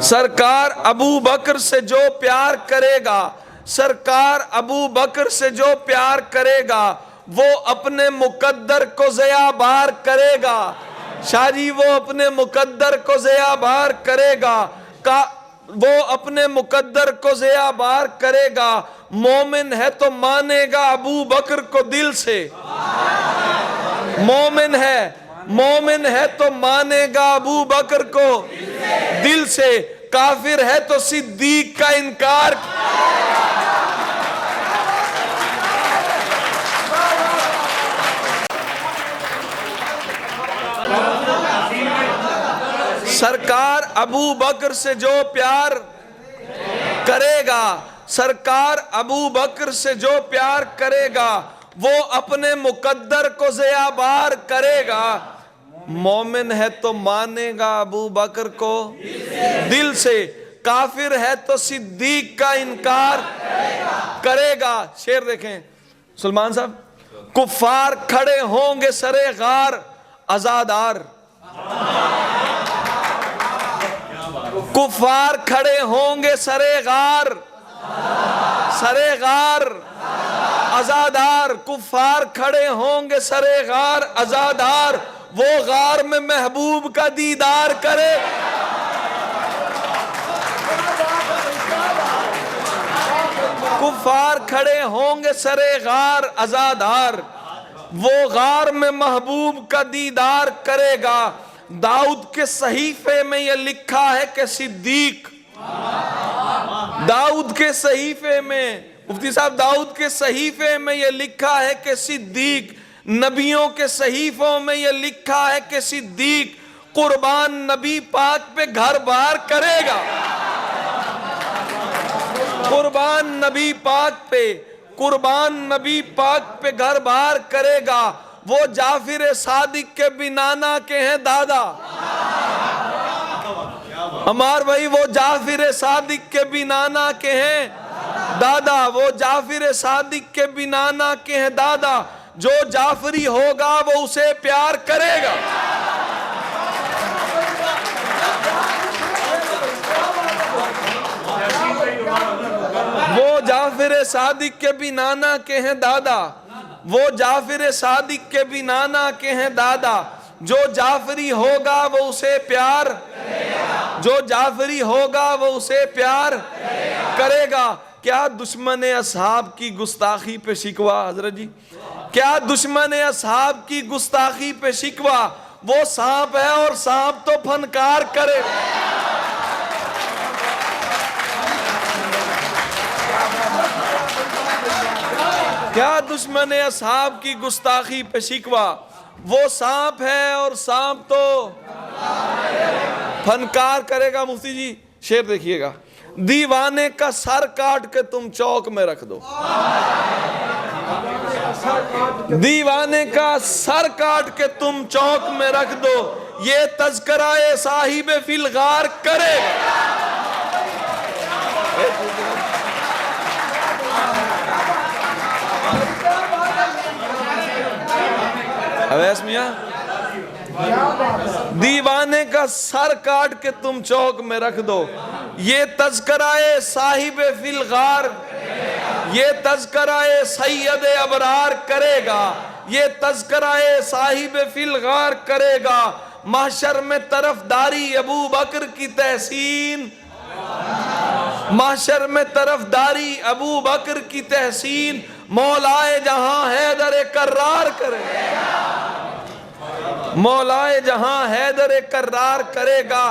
सरकार अबू बकर से जो प्यार करेगा, सरकार अबू बकर से जो प्यार करेगा वो अपने मुकद्दर को ज़िया बार करेगा। शाजी वो अपने मुकद्दर को ज़िया बार करेगा, वो अपने मुकद्दर को ज़िया बार करेगा। मोमिन है तो मानेगा अबू बकर को दिल से, मोमिन है तो मानेगा अबू बकर को दिल से, काफिर है तो सिद्दीक का इनकार। सरकार अबू बकर से जो प्यार करेगा, सरकार अबू बकर से जो प्यार करेगा वो अपने मुकद्दर को ज़िया बार करेगा। मोमिन है तो मानेगा अबू बकर को दिल से, काफिर है तो सिद्दीक का इनकार करेगा। शेर देखें सुलेमान साहब, कुफ्फार खड़े होंगे सरे गार आजादार, कुफ्फार खड़े होंगे सरे गार आजादार, कुफ्फार खड़े होंगे सरे गार आजादार, वो गार में महबूब का दीदार करे। कुफ्फार खड़े होंगे सरे गार आजादार, वो गार में महबूब का दीदार करेगा। दाऊद के सहीफे में यह लिखा है कि सिद्दीक, दाऊद के सहीफे में, मुफ्ती साहब दाऊद के सहीफे में यह लिखा है कि सिद्दीक, नबियों के सहीफों में यह लिखा है कि सिद्दीक कुर्बान नबी पाक पे घर बार करेगा। कुर्बान नबी पाक पे, कुर्बान नबी पाक पे घर बार करेगा। वो जाफिर सादिक के भी नाना के हैं दादा, अमार भाई वो जाफिर सादिक के भी नाना के हैं दादा, वो जाफिर सादिक के भी नाना के हैं दादा। जो जाफरी होगा वो उसे प्यार करेगा। वो जाफिर सादिक के भी नाना के हैं दादा, वो जाफिर सादिक के भी नाना के हैं दादा। जो जाफरी होगा वो उसे प्यार, जो जाफरी होगा वो उसे प्यार करेगा। क्या दुश्मन असहाब की गुस्ताखी पे शिकवा, हजरत जी क्या दुश्मन असहाब की गुस्ताखी पे शिकवा, वो सांप है और सांप तो फनकार करे। क्या दुश्मन असहाब की गुस्ताखी पे शिकवा, वो सांप है और सांप तो फनकार करेगा। मुफ्ती जी शेर देखिएगा, दीवाने का सर काट के तुम चौक में रख दो, दीवाने का सर काट के तुम चौक में रख दो, ये तज़किरा साहिब फिलगार करेगा। अवैस मियां, दीवाने का सर काट के तुम चौक में रख दो, ये तज़किरा साहिब फिलगार, ये तज़किरा सैयद अबरार करेगा, ये तज़किरा साहिब फिलगार करेगा। महशर में तरफदारी अबू बकर की तहसीन, महशर में तरफदारी अबू बकर की तहसीन, मौलाए जहां हैदर कर्रार करेगा, मौलाए जहां हैदर कर्रार करेगा।